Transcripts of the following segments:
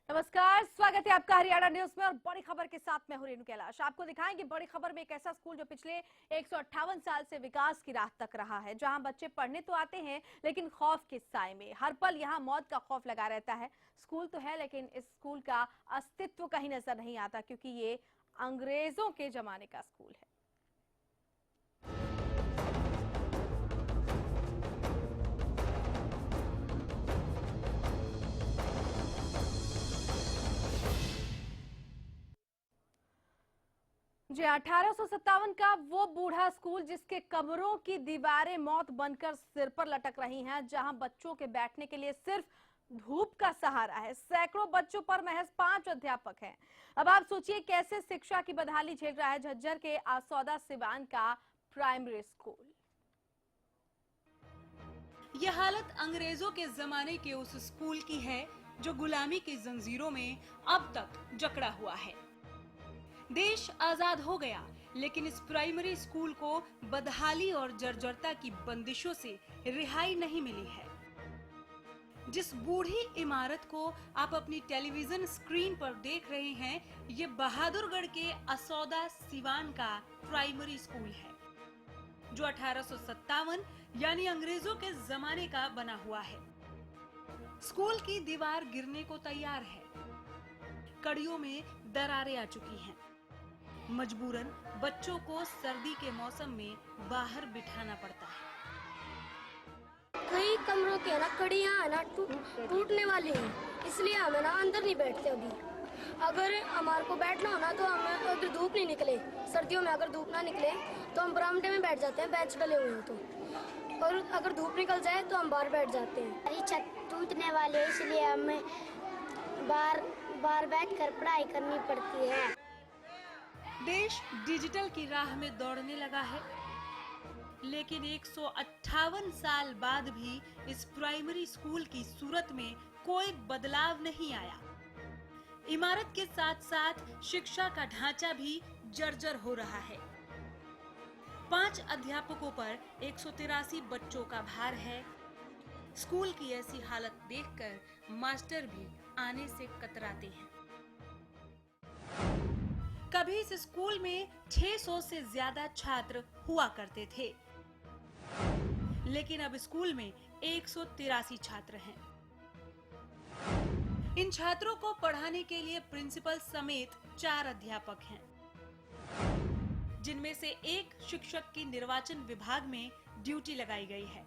नमस्कार, स्वागत है आपका हरियाणा न्यूज में और बड़ी खबर के साथ मैं हूं रेणु कैलाश। आपको दिखाएंगे बड़ी खबर में एक ऐसा स्कूल जो पिछले 158 साल से विकास की राह तक रहा है, जहां बच्चे पढ़ने तो आते हैं लेकिन खौफ के साए में। हर पल यहां मौत का खौफ लगा रहता है। स्कूल तो है लेकिन इस स्कूल का अस्तित्व कहीं नजर नहीं आता, क्योंकि ये अंग्रेजों के जमाने का स्कूल है। जी, 1857 का वो बूढ़ा स्कूल जिसके कमरों की दीवारें मौत बनकर सिर पर लटक रही हैं, जहां बच्चों के बैठने के लिए सिर्फ धूप का सहारा है। सैकड़ों बच्चों पर महज 5 अध्यापक हैं। अब आप सोचिए कैसे शिक्षा की बदहाली झेल रहा है झज्जर के आसौदा सिवान का प्राइमरी स्कूल। यह हालत अंग्रेजों के जमाने के उस स्कूल की है जो गुलामी की जंजीरों में अब तक जकड़ा हुआ है। देश आजाद हो गया, लेकिन इस प्राइमरी स्कूल को बदहाली और जर्जरता की बंदिशों से रिहाई नहीं मिली है। जिस बूढ़ी इमारत को आप अपनी टेलीविजन स्क्रीन पर देख रहे हैं, ये बहादुरगढ़ के असौदा सिवान का प्राइमरी स्कूल है, जो 1857 यानी अंग्रेजों के जमाने का बना हुआ है। स्कूल की दीवार गिरने को तैयार है, कड़ियों में दरारें आ चुकी हैं। मजबूरन बच्चों को सर्दी के मौसम में बाहर बिठाना पड़ता है। कई कमरों के ना कड़ियां है ना टूटने वाली हैं, इसलिए हमें ना अंदर नहीं बैठते। अभी अगर हमारे को बैठना हो ना तो हमें अगर धूप नहीं निकले, सर्दियों में अगर धूप ना निकले तो हम बरामदे में बैठ जाते हैं, बेंच डले हुए हो तो। और अगर धूप निकल जाए तो हम बाहर बैठ जाते हैं। हमारी छत टूटने वाली है, इसलिए हमें बाहर बैठकर पढ़ाई करनी पड़ती है। देश डिजिटल की राह में दौड़ने लगा है, लेकिन 158 साल बाद भी इस प्राइमरी स्कूल की सूरत में कोई बदलाव नहीं आया। इमारत के साथ साथ शिक्षा का ढांचा भी जर्जर हो रहा है। 5 अध्यापकों पर 183 बच्चों का भार है। स्कूल की ऐसी हालत देखकर मास्टर भी आने से कतराते हैं। कभी इस स्कूल में 600 से ज्यादा छात्र हुआ करते थे, लेकिन अब स्कूल में 183 छात्र हैं। इन छात्रों को पढ़ाने के लिए प्रिंसिपल समेत 4 अध्यापक हैं, जिनमें से एक शिक्षक की निर्वाचन विभाग में ड्यूटी लगाई गई है।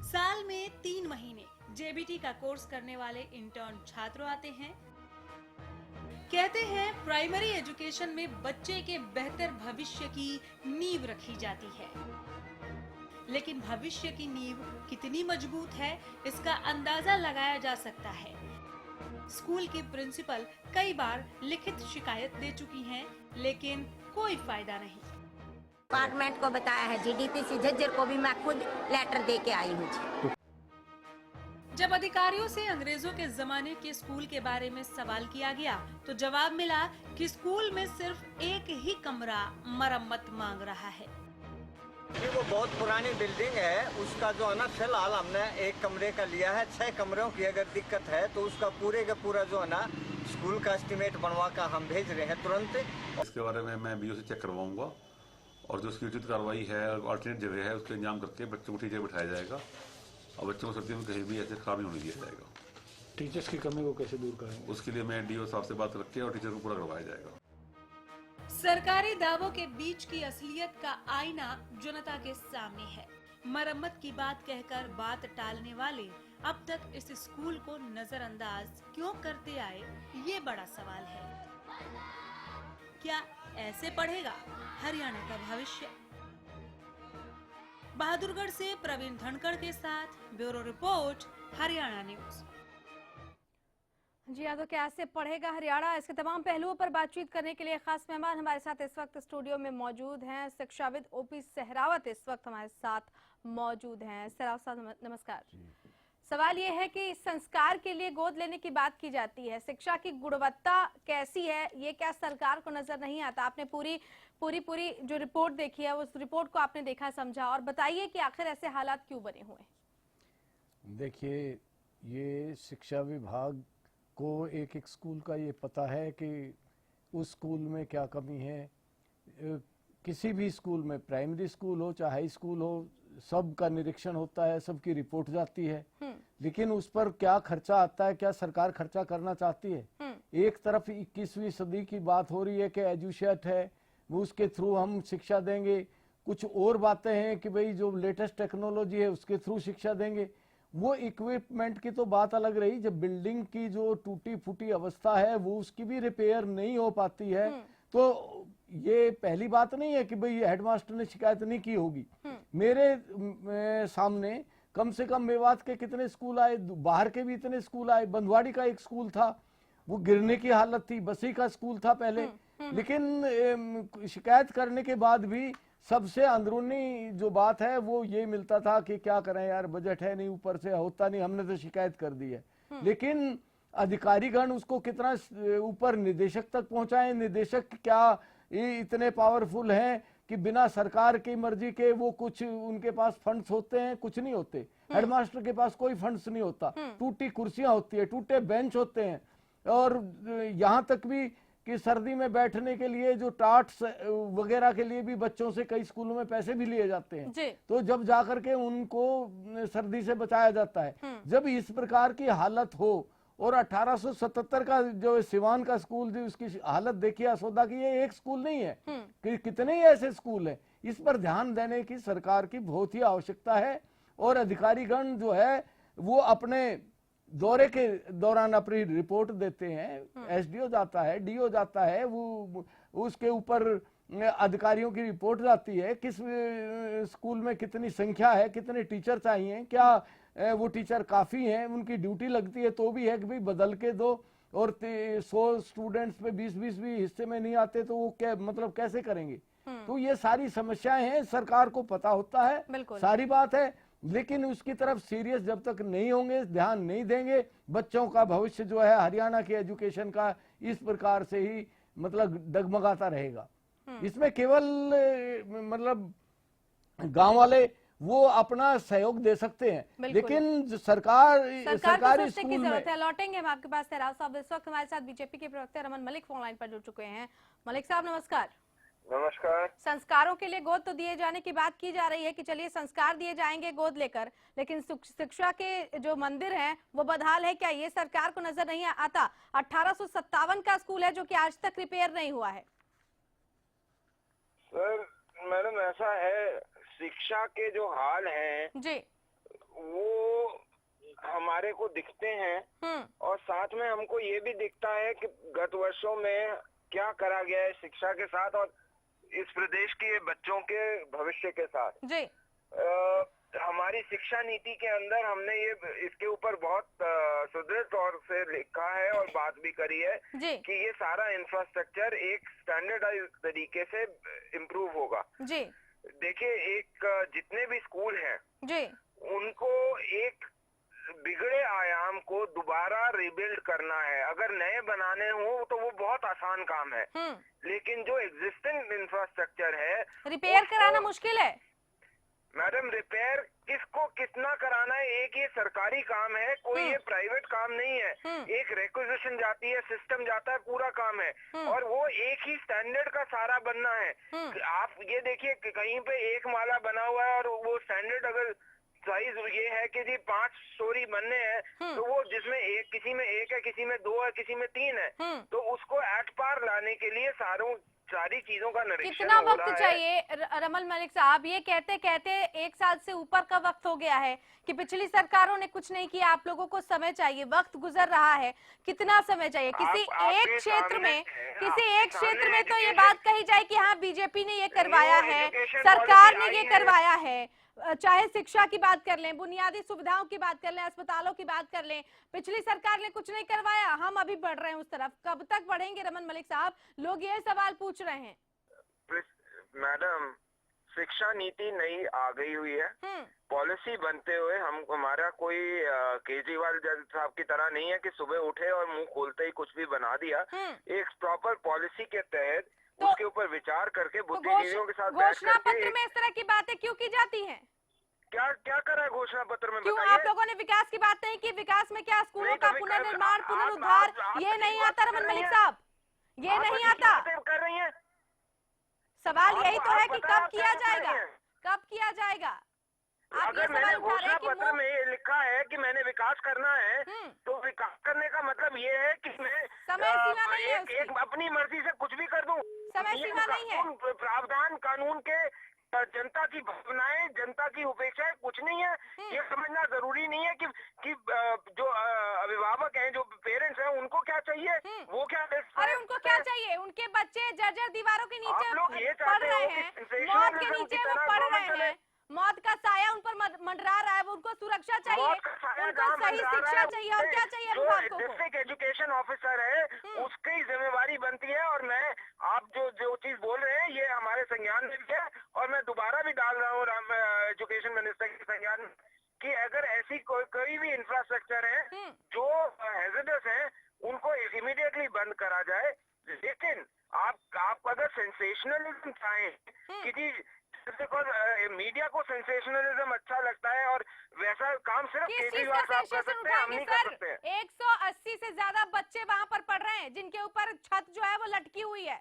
साल में 3 महीने जेबीटी का कोर्स करने वाले इंटर्न छात्र आते हैं। कहते हैं प्राइमरी एजुकेशन में बच्चे के बेहतर भविष्य की नींव रखी जाती है, लेकिन भविष्य की नींव कितनी मजबूत है इसका अंदाजा लगाया जा सकता है। स्कूल की प्रिंसिपल कई बार लिखित शिकायत दे चुकी हैं, लेकिन कोई फायदा नहीं। डिपार्टमेंट को बताया है, जीडीपीसी झज्जर को भी मैं खुद लेटर दे के आई हूँ। जब अधिकारियों से अंग्रेजों के जमाने के स्कूल के बारे में सवाल किया गया, तो जवाब मिला कि स्कूल में सिर्फ एक ही कमरा मरम्मत मांग रहा है। वो बहुत पुरानी बिल्डिंग है, उसका जो है ना फिलहाल हमने एक कमरे का लिया है। 6 कमरों की अगर दिक्कत है तो उसका पूरे का पूरा जो है ना स्कूल का एस्टीमेट बनवा कर हम भेज रहे हैं तुरंत। इसके बारे में मैं बीओ से चेक करवाऊंगा और जो उसकी उचित कार्रवाई है, अल्टरनेट जगह है, उसका इंतजाम करके बच्चों को टीचर बिठाया जाएगा और बच्चों को सर्दियों में कहीं भी ऐसे खराब नहीं होने दिया जाएगा। टीचर्स की कमी को कैसे दूर करेंगे, उसके लिए मैं डीओ साहब से बात करके और टीचर को पूरा करवाया जाएगा। सरकारी दावों के बीच की असलियत का आईना जनता के सामने है। मरम्मत की बात कहकर बात टालने वाले अब तक इस स्कूल को नजरअंदाज क्यों करते आए, ये बड़ा सवाल है। क्या ऐसे पढ़ेगा हरियाणा का भविष्य? बहादुरगढ़ से प्रवीण धनखड़ के साथ ब्यूरो रिपोर्ट, हरियाणा न्यूज। जी हाँ, तो कैसे पढ़ेगा हरियाणा, इसके तमाम पहलुओं पर बातचीत करने के लिए खास मेहमान हमारे साथ इस वक्त स्टूडियो में मौजूद हैं। शिक्षाविद ओपी सहरावत इस वक्त हमारे साथ मौजूद हैं। सहरावत साहब नमस्कार। सवाल ये है कि संस्कार के लिए गोद लेने की बात की जाती है, शिक्षा की गुणवत्ता कैसी है ये क्या सरकार को नजर नहीं आता? आपने पूरी जो रिपोर्ट देखी है उस रिपोर्ट को आपने देखा समझा, और बताइए कि आखिर ऐसे हालात क्यों बने हुए हैं? देखिए, ये शिक्षा विभाग को एक एक स्कूल का ये पता है कि उस स्कूल में क्या कमी है। किसी भी स्कूल में, प्राइमरी स्कूल हो चाहे हाई स्कूल हो, सबका निरीक्षण होता है, सबकी रिपोर्ट जाती है, लेकिन उस पर क्या खर्चा आता है, क्या सरकार खर्चा करना चाहती है? एक तरफ 21वीं सदी की बात हो रही है कि एजुसेट है, वो उसके थ्रू हम शिक्षा देंगे। कुछ और बातें हैं कि भाई जो लेटेस्ट टेक्नोलॉजी है उसके थ्रू शिक्षा देंगे। वो इक्विपमेंट की तो बात अलग रही, जब बिल्डिंग की जो टूटी फूटी अवस्था है वो उसकी भी रिपेयर नहीं हो पाती है, तो ये पहली बात नहीं है कि भाई हेडमास्टर ने शिकायत नहीं की होगी। मेरे सामने कम से कम मेवात के कितने स्कूल आए, बाहर के भी इतने स्कूल आए। बंधवाड़ी का एक स्कूल था, वो गिरने की हालत थी। बसी का स्कूल था पहले, लेकिन शिकायत करने के बाद भी सबसे अंदरूनी जो बात है वो ये मिलता था कि क्या करें यार, बजट है नहीं, ऊपर से होता नहीं, हमने तो शिकायत कर दी है। लेकिन अधिकारीगण उसको कितना ऊपर निदेशक तक पहुंचाएं? निदेशक क्या इतने पावरफुल हैं कि बिना सरकार की मर्जी के वो कुछ उनके पास फंड्स होते हैं? कुछ नहीं होते। हेडमास्टर के पास कोई फंड्स नहीं होता, टूटी कुर्सियां होती है, टूटे बेंच होते हैं, और यहाँ तक भी कि सर्दी में बैठने के लिए जो टाट्स वगैरह के लिए भी बच्चों से कई स्कूलों में पैसे भी लिए जाते हैं, तो जब जाकर के उनको सर्दी से बचाया जाता है। जब इस प्रकार की हालत हो, और 1877 का जो सिवान का स्कूल थी उसकी हालत देखिए असोदा की, ये एक स्कूल नहीं है कि कितने ही ऐसे स्कूल हैं। इस पर ध्यान देने की सरकार की बहुत ही आवश्यकता है, और अधिकारीगण जो है वो अपने दौरे के दौरान अपनी रिपोर्ट देते हैं। एसडीओ जाता है, डीओ जाता है, वो उसके ऊपर अधिकारियों की रिपोर्ट जाती है, किस स्कूल में कितनी संख्या है, कितने टीचर चाहिए, क्या वो टीचर काफी हैं, उनकी ड्यूटी लगती है तो भी है कि भाई बदल के दो, और 100 स्टूडेंट्स पे 20-20 भी हिस्से में नहीं आते तो वो क्या मतलब कैसे करेंगे? तो ये सारी समस्याएं हैं, सरकार को पता होता है, सारी बात है, लेकिन उसकी तरफ सीरियस जब तक नहीं होंगे, ध्यान नहीं देंगे, बच्चों का भविष्य जो है हरियाणा के एजुकेशन का इस प्रकार से ही मतलब डगमगाता रहेगा। इसमें केवल मतलब गांव वाले वो अपना सहयोग दे सकते हैं, लेकिन सरकारी स्कूल की जरूरत है। लौटेंगे हम आपके पास। सहरावत साहब इस वक्त हमारे साथ बीजेपी के प्रवक्ता रमन मलिक फोन लाइन पर जुड़ चुके हैं। मलिक साहब नमस्कार। नमस्कार। संस्कारों के लिए गोद तो दिए जाने की बात की जा रही है कि चलिए संस्कार दिए जाएंगे गोद लेकर, लेकिन शिक्षा के जो मंदिर हैं वो बदहाल है क्या? ये सरकार को नजर नहीं आता? 1857 का स्कूल है जो कि आज तक रिपेयर नहीं हुआ है। सर मैडम ऐसा है, शिक्षा के जो हाल हैं जी वो हमारे को दिखते हैं, और साथ में हमको ये भी दिखता है कि गत वर्षों में क्या करा गया है शिक्षा के साथ और इस प्रदेश के बच्चों के भविष्य के साथ। जी हमारी शिक्षा नीति के अंदर हमने ये इसके ऊपर बहुत सुदृढ़ तौर से लिखा है और बात भी करी है कि ये सारा इंफ्रास्ट्रक्चर एक स्टैंडर्डाइज तरीके से इम्प्रूव होगा। जी देखिए, एक जितने भी स्कूल हैं जी उनको एक बिगड़े आयाम को दोबारा रिबिल्ड करना है। अगर नए बनाने हो तो वो बहुत आसान काम है, लेकिन जो एग्जिस्टिंग इंफ्रास्ट्रक्चर है रिपेयर कराना मुश्किल है। मैडम, रिपेयर किसको कितना कराना है, एक ये सरकारी काम है, कोई ये प्राइवेट काम नहीं है। एक रिक्विजिशन जाती है, सिस्टम जाता है, पूरा काम है, और वो एक ही स्टैंडर्ड का सारा बनना है। आप ये देखिए कि कहीं पे एक माला बना हुआ है और वो स्टैंडर्ड अगर साइज ये है कि जी 5 स्टोरी बनने हैं, तो वो जिसमें एक किसी में 1 है, किसी में 2 है, किसी में 3 है, तो उसको एट पार लाने के लिए सारी चीजों का निरीक्षण कितना वक्त चाहिए? रमन मलिक साहब, ये कहते कहते 1 साल से ऊपर का वक्त हो गया है कि पिछली सरकारों ने कुछ नहीं किया, आप लोगों को समय चाहिए, वक्त गुजर रहा है, कितना समय चाहिए? किसी एक क्षेत्र में तो ये बात कही जाए कि हाँ बीजेपी ने ये करवाया है, सरकार ने ये करवाया है, चाहे शिक्षा की बात कर लें, बुनियादी सुविधाओं की बात कर लें, अस्पतालों की बात कर लें, पिछली सरकार ने कुछ नहीं करवाया, हम अभी बढ़ रहे हैं उस तरफ। कब तक बढ़ेंगे रमन मलिक साहब? लोग ये सवाल पूछ रहे हैं। मैडम, शिक्षा नीति नई आ गई हुई है, पॉलिसी बनते हुए हमारा कोई केजरीवाल साहब की तरह नहीं है कि सुबह उठे और मुंह खोलते ही कुछ भी बना दिया। एक प्रॉपर पॉलिसी के तहत उसके ऊपर विचार करके बुद्धिजीवियों के साथ घोषणा पत्र में इस तरह की बातें क्यों की जाती हैं? क्या क्या करा है घोषणा पत्र में? क्यों बताइए। आप लोगों ने विकास की बात नहीं की? विकास में क्या स्कूलों का पुनर्निर्माण, पुनरुद्धार, ये नहीं आता रमन मलिक साहब, ये नहीं आता। कर रही है, सवाल यही तो है कि कब किया जाएगा, कब किया जाएगा? आप ये सवाल उठा रहे हैं कि पत्र में ये लिखा है कि मैंने विकास करना है, तो विकास करने का मतलब ये है कि मैं समय सीमा नहीं है उसकी। एक अपनी मर्जी से कुछ भी कर दूं। समय सीमा नहीं है। प्रावधान कानून के जनता की भावनाएं, जनता की उपेक्षा कुछ नहीं है। ये समझना जरूरी नहीं है कि जो अभिभावक हैं, जो पेरेंट्स हैं, उनको क्या चाहिए, वो क्या। अरे उनको क्या चाहिए? उनके बच्चे जर्जर दीवारों के नीचे पढ़ रहे हैं, मौत के नीचे वो पढ़ रहे हैं, मौत का साया उन पर मंडरा रहा है, वो उनको सुरक्षा चाहिए, उनको सही शिक्षा चाहिए, और क्या चाहिए अभिभावकों को? डिस्ट्रिक्ट एजुकेशन ऑफिसर है, उसकी जिम्मेवारी बनती है। और मैं आप जो चीज बोल रहे हैं ये हमारे संज्ञान में भी है, और मैं दोबारा भी डाल रहा हूँ एजुकेशन मिनिस्टर के संज्ञान में कि अगर ऐसी कोई भी इंफ्रास्ट्रक्चर है जो हैजर्डस है, उनको इमीडिएटली बंद करा जाए। लेकिन आप अगर सेंसेशनलिज्म चाहें कि जी, मीडिया को सेंसेशनलिज्म अच्छा लगता है और वैसा काम सिर्फ केजरीवाल साहब कर सकते हैं, हम नहीं कर सकते। 180 से ज्यादा बच्चे वहाँ पर पढ़ रहे हैं, जिनके ऊपर छत जो है वो लटकी हुई है।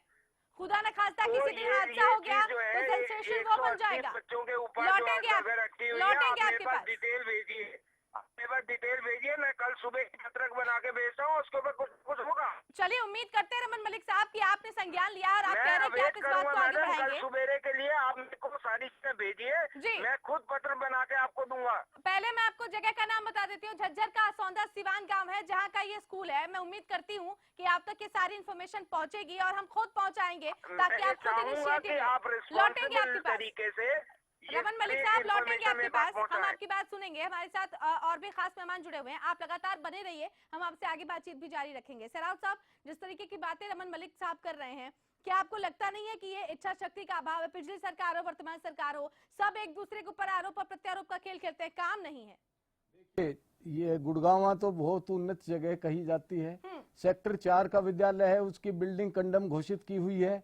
खुदा न खास्ता किसी दिन हादसा हो गया तो सेंसेशन वो बन जाएगा। बच्चों के ऊपर लौटेंगे आपके पास। डिटेल भेजिए, अपने पास डिटेल भेजिए, मैं कल सुबह की पत्रक बना के भेजता हूँ, उसके ऊपर कुछ होगा। चलिए, उम्मीद करते हैं रमन मलिक साहब कि आपने संज्ञान लिया और आप कह रहे हैं कि आप इस बात को आगे बढ़ाएंगे। कल सुबेरे के लिए आप मेरे को सारी चीजें भेजिए, मैं खुद पत्र बना के आपको दूंगा। पहले मैं आपको जगह का नाम बता देती हूँ। झज्जर का सौंदा सिवान गांव है जहाँ का ये स्कूल है। मैं उम्मीद करती हूँ कि आप तक ये सारी इन्फॉर्मेशन पहुँचेगी और हम खुद पहुँचाएंगे ताकि आप खुद इनिशिएटिव लौटेंगे आपके पास। तरीके से रमन मलिक साहब लौटेंगे आपके पास, हम आपकी बात सुनेंगे। हमारे साथ और भी खास मेहमान जुड़े हुए हैं, आप लगातार बने रहिए, हम आपसे आगे बातचीत भी जारी रखेंगे। सराव साहब, जिस तरीके की बातें रमन मलिक साहब कर रहे हैं, क्या आपको लगता नहीं है कि ये इच्छा शक्ति का अभाव है? पिछली सरकार हो, वर्तमान सरकार हो, सब एक दूसरे के ऊपर आरोप और प्रत्यारोप का खेल खेलते हैं, काम नहीं है। देखिए, ये गुड़गांव तो बहुत उन्नत जगह कही जाती है। सेक्टर 4 का विद्यालय है, उसकी बिल्डिंग कंडम घोषित की हुई है।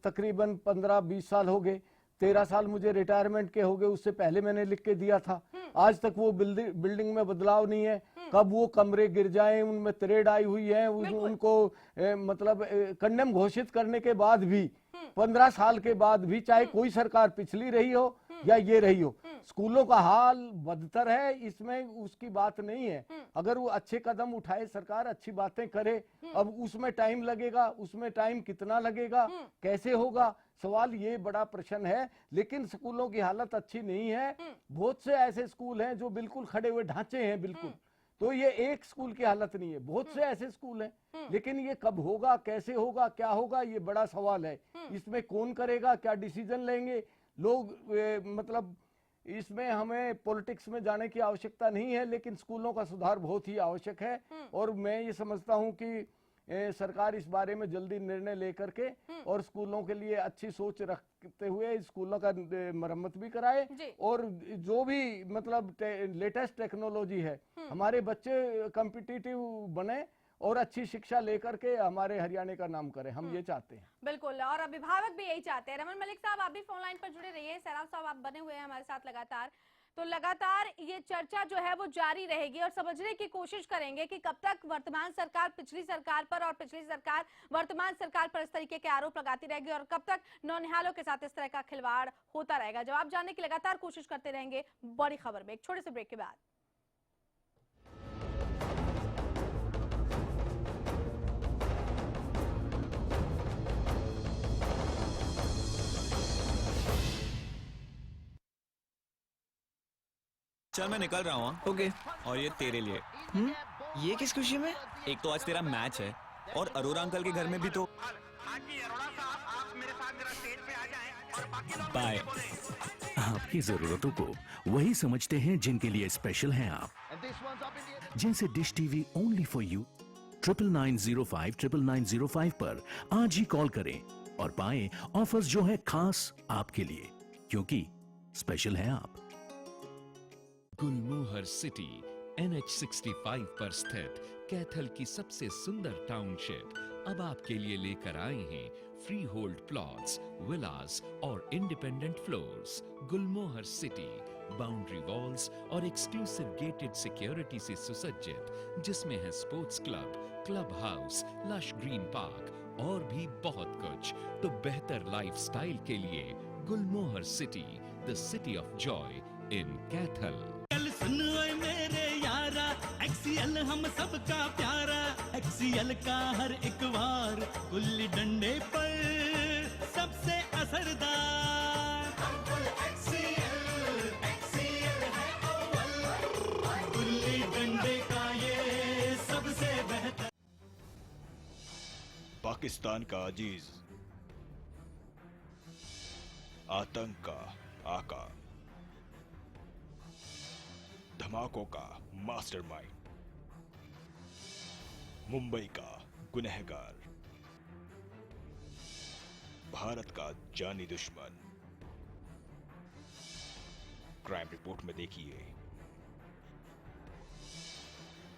तकरीबन 15-20 साल हो गए, 13 साल मुझे रिटायरमेंट के हो गए, उससे पहले मैंने लिख के दिया था। आज तक वो बिल्डिंग में बदलाव नहीं है। कब वो कमरे गिर जाएं, उनमें तरेड़ आई हुई है, उनको मतलब कंडेम घोषित करने के बाद भी 15 साल के बाद भी, चाहे कोई सरकार पिछली रही हो या ये रही हो, स्कूलों का हाल बदतर है। इसमें उसकी बात नहीं है। अगर वो अच्छे कदम उठाए, सरकार अच्छी बातें करे, अब उसमें टाइम लगेगा, उसमें टाइम कितना लगेगा, कैसे होगा, सवाल ये बड़ा प्रश्न है। लेकिन स्कूलों की हालत अच्छी नहीं है। बहुत से ऐसे स्कूल हैं जो बिल्कुल खड़े हुए ढांचे हैं, बिल्कुल। तो ये एक स्कूल की हालत नहीं है, बहुत से ऐसे स्कूल हैं। लेकिन ये कब होगा, कैसे होगा, क्या होगा, ये बड़ा सवाल है। इसमें कौन करेगा, क्या डिसीजन लेंगे लोग, मतलब इसमें हमें पॉलिटिक्स में जाने की आवश्यकता नहीं है। लेकिन स्कूलों का सुधार बहुत ही आवश्यक है। और मैं ये समझता हूँ कि सरकार इस बारे में जल्दी निर्णय लेकर के और स्कूलों के लिए अच्छी सोच रखते हुए स्कूलों का मरम्मत भी कराए। और जो भी मतलब लेटेस्ट टेक्नोलॉजी है, हमारे बच्चे कॉम्पिटिटिव बने और अच्छी शिक्षा लेकर के हमारे हरियाणा का नाम करें, हम ये चाहते हैं। बिल्कुल, और अभिभावक भी यही चाहते हैं। रमन मलिक साहब, आप भी फोन लाइन पर जुड़े रहिए। सराव साहब, आप बने हुए हैं हमारे साथ लगातार, तो लगातार ये चर्चा जो है वो जारी रहेगी और समझने की कोशिश करेंगे कि कब तक वर्तमान सरकार पिछली सरकार पर और पिछली सरकार वर्तमान सरकार पर इस तरीके के आरोप लगाती रहेगी और कब तक नौनिहालों के साथ इस तरह का खिलवाड़ होता रहेगा। जवाब जानने की लगातार कोशिश करते रहेंगे बड़ी खबर में, एक छोटे से ब्रेक के बाद। चल मैं निकल रहा हूँ। ओके। और ये तेरे लिए। ये किस खुशी में? एक तो आज तेरा मैच है और अरोरा अंकल के घर में भी तो। बाय। आपकी जरूरतों को वही समझते हैं जिनके लिए स्पेशल हैं आप, जिनसे dish TV only for you 9905 पर आज ही कॉल करें और पाएं ऑफर्स जो है खास आपके लिए, क्योंकि स्पेशल हैं आप। गुलमोहर सिटी NH65 पर स्थित कैथल की सबसे सुंदर टाउनशिप अब आपके लिए लेकर आए हैं फ्री होल्ड प्लॉट्स, विलास और independent floors. Gulmohar city boundary walls और एक्सक्लूसिव गेटेड सिक्योरिटी से सुसज्जित, जिसमें है sports club, club house, lush green park और भी बहुत कुछ। तो बेहतर लाइफस्टाइल के लिए Gulmohar city, the city of joy in Kaithal. सुन ओए मेरे यारा, XCL हम सबका प्यारा, XCL का हर एक वार गुल्ली डंडे पर सबसे असरदार। XCL है अव्वल, गुल्ली डंडे का ये सबसे बेहतर। पाकिस्तान का अजीज, आतंक का आका, धमाकों का मास्टरमाइंड, मुंबई का गुनहगार, भारत का जानी दुश्मन। क्राइम रिपोर्ट में देखिए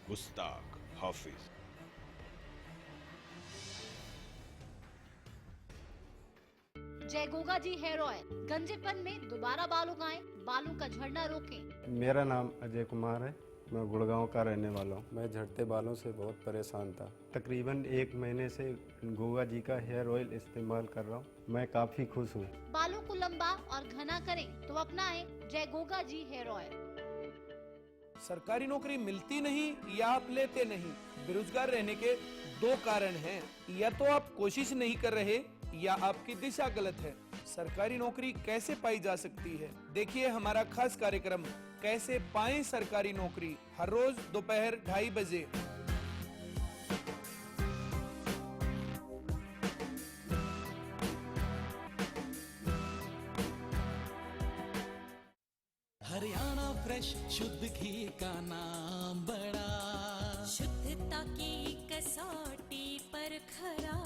मुस्ताक हाफिज। जय गोगा जी हेयर ऑयल, गंजेपन में दोबारा बाल उगाएं, बालों का झड़ना रोकें। मेरा नाम अजय कुमार है, मैं गुड़गांव का रहने वाला हूँ। मैं झड़ते बालों से बहुत परेशान था। तकरीबन 1 महीने से गोगा जी का हेयर ऑयल इस्तेमाल कर रहा हूँ। मैं काफी खुश हूँ। बालों को लंबा और घना करें तो अपनाएं जय गोगा जी हेयर ऑयल। सरकारी नौकरी मिलती नहीं या आप लेते नहीं, बेरोजगार रहने के 2 कारण हैं। या तो आप कोशिश नहीं कर रहे या आपकी दिशा गलत है। सरकारी नौकरी कैसे पाई जा सकती है, देखिए हमारा खास कार्यक्रम कैसे पाएं सरकारी नौकरी, हर रोज दोपहर 2:30 बजे। हरियाणा फ्रेश शुद्ध घी का नाम बड़ा, शुद्धता की कसौटी पर खरा,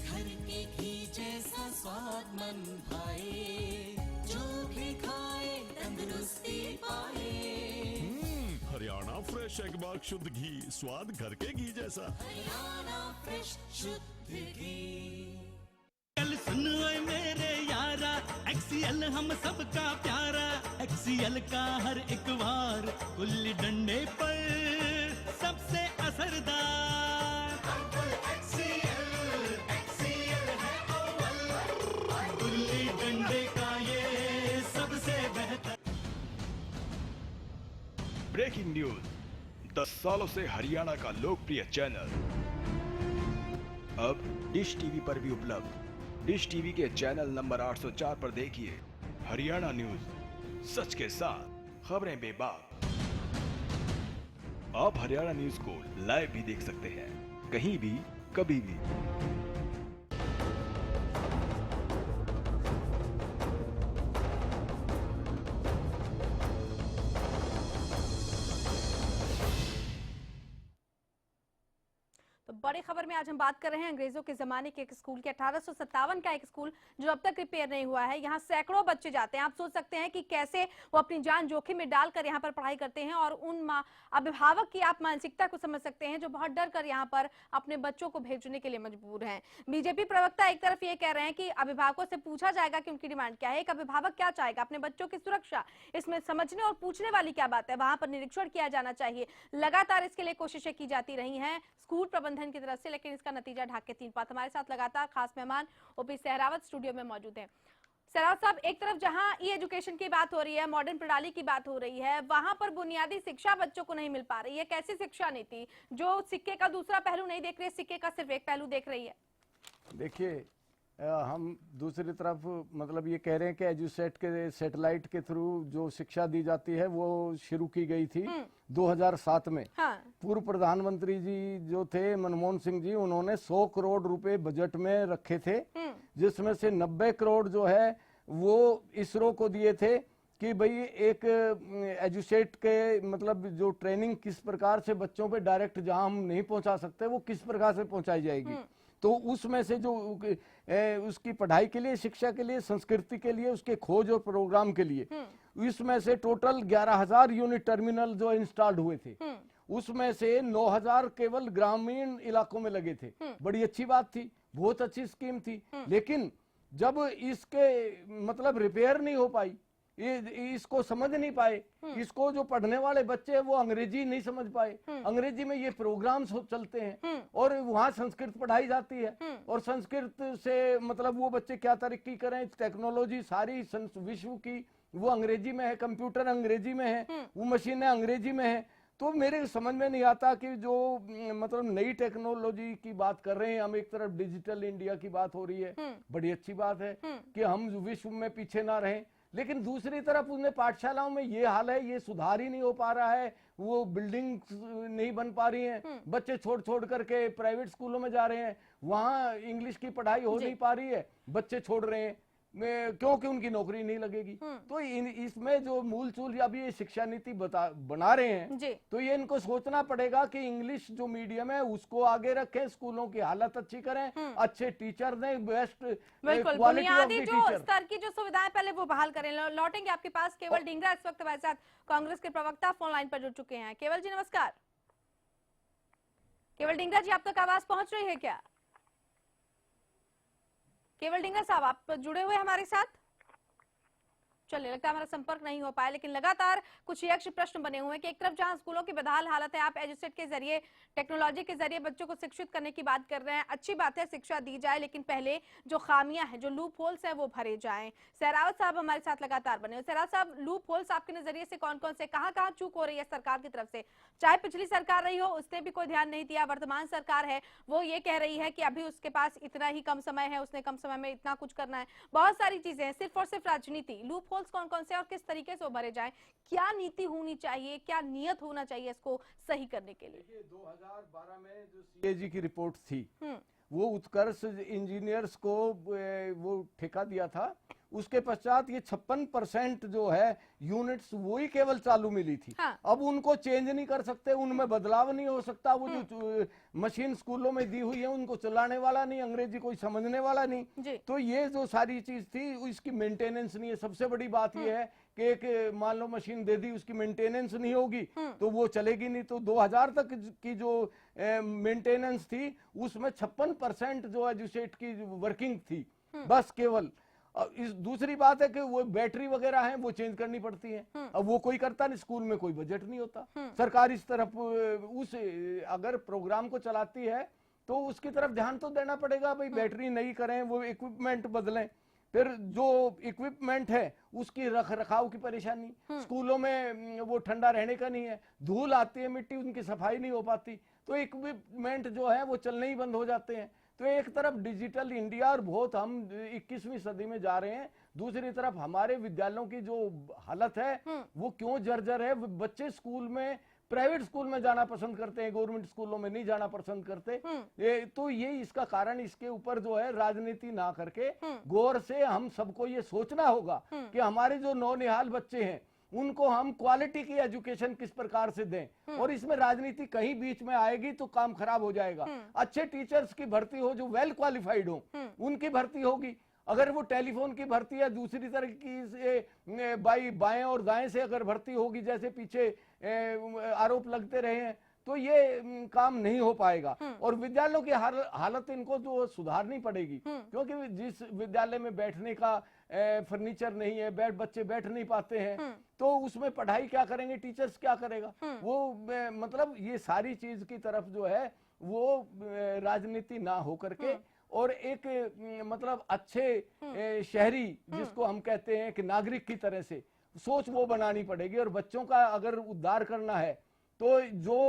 घर के घी जैसा स्वाद मन भाए, जो भी खाए तंदुरुस्ती पाए। हरियाणा फ्रेश एगबाग शुद्ध घी, स्वाद घर के घी जैसा। हरियाणा फ्रेश शुद्ध घी। कल सुन ओए मेरे यारा, XCL हम सबका प्यारा, XCL का हर एक वार गुल्ली डंडे पर सबसे असरदार। XCL है अव्वल, गुल्ली डंडे का ये सबसे बेहतर। ब्रेकिंग न्यूज, 10 सालों से हरियाणा का लोकप्रिय चैनल अब डिश टीवी पर भी उपलब्ध। डिश टीवी के चैनल नंबर 804 पर देखिए हरियाणा न्यूज, सच के साथ खबरें बेबाक। आप हरियाणा न्यूज को लाइव भी देख सकते हैं, कहीं भी कभी भी। तो बड़ी खबर में आज हम बात कर रहे हैं अंग्रेजों के जमाने के एक स्कूल के 1857 का एक स्कूल जो अब तक रिपेयर नहीं हुआ है। यहाँ सैकड़ों बच्चे जाते हैं। आप सोच सकते हैं कि कैसे वो अपनी जान जोखिम में डालकर यहाँ पर पढ़ाई करते हैं, और उन अभिभावक की आप मानसिकता को समझ सकते हैं जो बहुत डर कर यहाँ पर अपने बच्चों को भेजने के लिए मजबूर हैं। बीजेपी प्रवक्ता एक तरफ ये कह रहे हैं कि अभिभावकों से पूछा जाएगा कि उनकी डिमांड क्या है, एक अभिभावक क्या चाहेगा, अपने बच्चों की सुरक्षा, इसमें समझने और पूछने वाली क्या बात है, वहां पर निरीक्षण किया जाना चाहिए। लगातार इसके लिए कोशिशें की जाती रही हैं स्कूल प्रबंधन की तरफ से, लेकिन इसका नतीजा ढाक के 3 पात। हमारे साथ लगातार खास मेहमान ओपी सहरावत स्टूडियो में मौजूद हैं। सहरावत साहब, एक तरफ जहां ई एजुकेशन की बात हो रही है, मॉडर्न प्रणाली की बात हो रही है, वहां पर बुनियादी शिक्षा बच्चों को नहीं मिल पा रही है। कैसी शिक्षा नीति जो सिक्के का दूसरा पहलू नहीं देख रही है, सिक्के का सिर्फ एक पहलू देख रही है? देखिए, हम दूसरी तरफ मतलब ये कह रहे हैं कि एजुसेट के सैटेलाइट के थ्रू जो शिक्षा दी जाती है वो शुरू की गई थी 2007 में। हाँ। पूर्व प्रधानमंत्री जी जो थे मनमोहन सिंह जी, उन्होंने 100 करोड़ रुपए बजट में रखे थे, जिसमें से 90 करोड़ जो है वो इसरो को दिए थे कि भाई एक एजुसेट के मतलब जो ट्रेनिंग किस प्रकार से बच्चों पे डायरेक्ट जहां हम नहीं पहुंचा सकते वो किस प्रकार से पहुंचाई जाएगी। तो उसमें से जो उसकी पढ़ाई के लिए, शिक्षा के लिए, संस्कृति के लिए, उसके खोज और प्रोग्राम के लिए, इसमें से टोटल 11,000 यूनिट टर्मिनल जो इंस्टॉल्ड हुए थे, उसमें से 9,000 केवल ग्रामीण इलाकों में लगे थे। बड़ी अच्छी बात थी, बहुत अच्छी स्कीम थी। लेकिन जब इसके मतलब रिपेयर नहीं हो पाई, इसको समझ नहीं पाए, इसको जो पढ़ने वाले बच्चे हैं वो अंग्रेजी नहीं समझ पाए, अंग्रेजी में ये प्रोग्राम्स चलते हैं और वहाँ संस्कृत पढ़ाई जाती है, और संस्कृत से मतलब वो बच्चे क्या तरक्की करें, टेक्नोलॉजी सारी विश्व की वो अंग्रेजी में है, कंप्यूटर अंग्रेजी में है, वो मशीनें अंग्रेजी में है। तो मेरे समझ में नहीं आता कि जो मतलब नई टेक्नोलॉजी की बात कर रहे हैं हम, एक तरफ डिजिटल इंडिया की बात हो रही है, बड़ी अच्छी बात है कि हम विश्व में पीछे ना रहें, लेकिन दूसरी तरफ उन्हें पाठशालाओं में ये हाल है, ये सुधार ही नहीं हो पा रहा है, वो बिल्डिंग नहीं बन पा रही हैं, बच्चे छोड़ छोड़ करके प्राइवेट स्कूलों में जा रहे हैं, वहाँ इंग्लिश की पढ़ाई हो नहीं पा रही है, बच्चे छोड़ रहे हैं क्योंकि उनकी नौकरी नहीं लगेगी। तो इसमें जो मूल चूल अभी ये शिक्षा नीति बना रहे हैं, तो ये इनको सोचना पड़ेगा कि इंग्लिश जो मीडियम है उसको आगे रखें, स्कूलों की हालत अच्छी करें, अच्छे टीचर दें, बेस्ट बिल्कुल बुनियादी जो स्तर की जो सुविधाएं पहले वो बहाल करें। लौटेंगे आपके पास। केवल ढींगरा इस वक्त हमारे साथ कांग्रेस के प्रवक्ता फोन लाइन पर जुड़ चुके हैं। केवल जी नमस्कार। केवल ढींगरा जी, आप तक आवाज पहुंच रही है क्या? केवल ढींगरा साहब, आप जुड़े हुए हमारे साथ? चलिए, लगता है हमारा संपर्क नहीं हो पाया, लेकिन लगातार कुछ यक्ष प्रश्न बने हुए हैं कि एक तरफ जहां स्कूलों की बदहाल हालत है, आप एजुसेट के जरिए, टेक्नोलॉजी के जरिए बच्चों को शिक्षित करने की बात कर रहे हैं। अच्छी बात है, शिक्षा दी जाए, लेकिन पहले जो खामियां हैं, जो लूप होल्स हैं, वो भरे जाएं। सहरावत साहब हमारे साथ लगातार बने हुए। सहरावत साहब, लूप होल्स आपके नजरिए से कौन कौन से, कहाँ कहाँ चूक हो रही है सरकार की तरफ से? चाहे पिछली सरकार रही हो, उसने भी कोई ध्यान नहीं दिया, वर्तमान सरकार है वो ये कह रही है कि अभी उसके पास इतना ही कम समय है, उसने कम समय में इतना कुछ करना है, बहुत सारी चीजें हैं, सिर्फ और सिर्फ राजनीति। लूप होल्स कौन कौन से और किस तरीके से उभरे जाएं? क्या नीति होनी चाहिए, क्या नियत होना चाहिए इसको सही करने के लिए? 2012 में जो CAG की रिपोर्ट थी, वो उत्कर्ष इंजीनियर्स को वो ठेका दिया था, उसके पश्चात ये 56% जो है यूनिट्स वही केवल चालू मिली थी। अब उनको चेंज नहीं कर सकते, उनमें बदलाव नहीं हो सकता। वो जो मशीन स्कूलों में दी हुई है उनको चलाने वाला नहीं, अंग्रेजी कोई समझने वाला नहीं। तो ये जो सारी चीज थी इसकी मेंटेनेंस नहीं है। सबसे बड़ी बात ये है कि एक मान लो मशीन दे दी, उसकी मेंटेनेंस नहीं होगी तो वो चलेगी नहीं। तो 2000 तक की जो मेंटेनेंस थी उसमें 56% जो एजुसेट की वर्किंग थी बस केवल। इस दूसरी बात है कि वो बैटरी वगैरह हैं वो चेंज करनी पड़ती हैं। अब वो कोई करता नहीं, स्कूल में कोई बजट नहीं होता। सरकार इस तरफ उस अगर प्रोग्राम को चलाती है तो उसकी तरफ ध्यान तो देना पड़ेगा, भाई बैटरी नई करें, वो इक्विपमेंट बदलें। फिर जो इक्विपमेंट है उसकी रख रखाव की परेशानी, स्कूलों में वो ठंडा रहने का नहीं है, धूल आती है, मिट्टी, उनकी सफाई नहीं हो पाती, तो इक्विपमेंट जो है वो चलने ही बंद हो जाते हैं। तो एक तरफ डिजिटल इंडिया और बहुत हम 21वीं सदी में जा रहे हैं, दूसरी तरफ हमारे विद्यालयों की जो हालत है वो क्यों जर्जर है। बच्चे स्कूल में, प्राइवेट स्कूल में जाना पसंद करते हैं, गवर्नमेंट स्कूलों में नहीं जाना पसंद करते। तो ये इसका कारण, इसके ऊपर जो है राजनीति ना करके गौर से हम सबको ये सोचना होगा कि हमारे जो नौनिहाल बच्चे हैं उनको हम क्वालिटी की एजुकेशन किस प्रकार से दें, और इसमें राजनीति कहीं बीच में आएगी तो काम खराब हो जाएगा। अच्छे टीचर्स की भर्ती हो, जो वेल क्वालिफाइड हो, उनकी भर्ती होगी। अगर वो टेलीफोन की भर्ती है दूसरी तरह की से बाएं और दाएं से अगर भर्ती होगी, जैसे पीछे आरोप लगते रहे हैं, तो ये काम नहीं हो पाएगा। और विद्यालयों की हालत इनको जो सुधारनी पड़ेगी, क्योंकि जिस विद्यालय में बैठने का फर्नीचर नहीं है, बच्चे बैठ नहीं पाते हैं, तो उसमें पढ़ाई क्या करेंगे, टीचर्स क्या करेगा वो, मतलब ये सारी चीज की तरफ जो है वो राजनीति ना हो करके और एक मतलब अच्छे शहरी जिसको हम कहते हैं कि नागरिक की तरह से सोच वो बनानी पड़ेगी। और बच्चों का अगर उद्धार करना है तो जो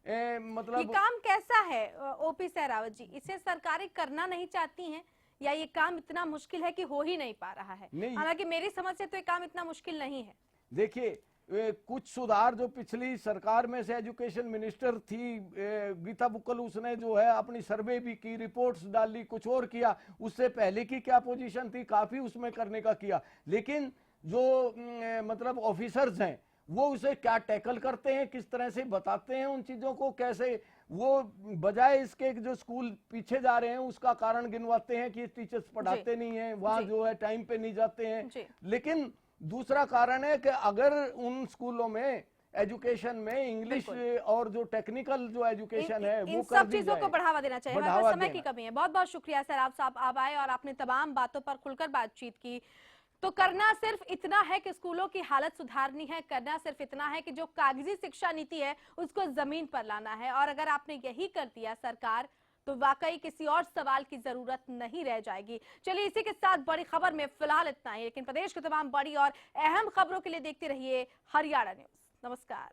मतलब ये काम कैसा है ओपी सहरावत जी, इसे सरकारें करना नहीं चाहती हैं या ये काम इतना मुश्किल है कि हो ही नहीं पा रहा है? हालांकि मेरी समझ से तो ये काम इतना मुश्किल नहीं है। देखिए, कुछ सुधार जो पिछली सरकार में से एजुकेशन मिनिस्टर थी गीता बुक्कल, उसने जो है अपनी सर्वे भी की, रिपोर्ट्स डाली, कुछ और किया। उससे पहले की क्या पोजीशन थी, काफी उसमें करने का किया, लेकिन जो मतलब ऑफिसर्स हैं वो उसे क्या टैकल करते हैं, किस तरह से बताते हैं उन चीजों को, कैसे वो बजाय इसके जो स्कूल पीछे जा रहे हैं उसका कारण गिनवाते हैं कि टीचर्स पढ़ाते नहीं हैं, वहां जो है टाइम पे नहीं जाते हैं। लेकिन दूसरा कारण है कि अगर उन स्कूलों में एजुकेशन में इंग्लिश और जो टेक्निकल जो एजुकेशन है वो कर सब चीजों को बढ़ावा देना चाहिए। हमारे पास समय की कमी है। बहुत बहुत शुक्रिया सर, आप आए और आपने तमाम बातों पर खुलकर बातचीत की। तो करना सिर्फ इतना है कि स्कूलों की हालत सुधारनी है, करना सिर्फ इतना है कि जो कागजी शिक्षा नीति है उसको जमीन पर लाना है। और अगर आपने यही कर दिया सरकार, तो वाकई किसी और सवाल की जरूरत नहीं रह जाएगी। चलिए इसी के साथ बड़ी खबर में फिलहाल इतना ही, लेकिन प्रदेश की तमाम बड़ी और अहम खबरों के लिए देखते रहिए हरियाणा न्यूज। नमस्कार।